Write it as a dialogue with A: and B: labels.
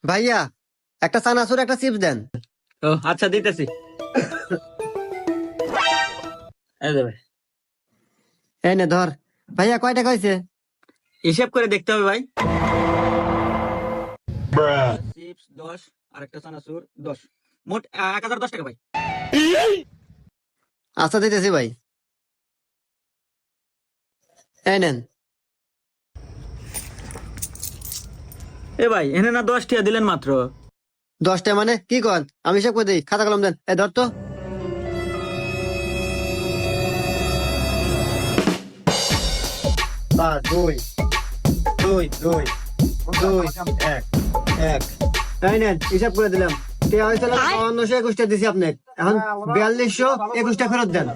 A: ভাইয়া একটা চানাচুর একটা চিপস দেন।
B: ও আচ্ছা দিতেছি। এই যে ভাই,
A: এই নে ধর। ভাইয়া কয় টাকা হয়েছে?
B: হিসাব করে দেখতে হবে ভাই। চিপস 10 আর একটা চানাচুর 10, মোট 1010 টাকা ভাই।
A: আচ্ছা দিতেছি ভাই, এই নেন।
B: এ ভাই এনে না 10 টাকা দিলেন মাত্র।
A: 10টা মানে কি কন? আমি হিসাব করে দিই, খাতা কলম দেন। এই ধর তো। পাঁচ, দুই, দুই, দুই, দুই, এক, এক। এই নেন হিসাব করে দিলাম। টিয়া হয়েছিল 5221টা দিছি আপনি, এখন 4221টা ফেরত দেন।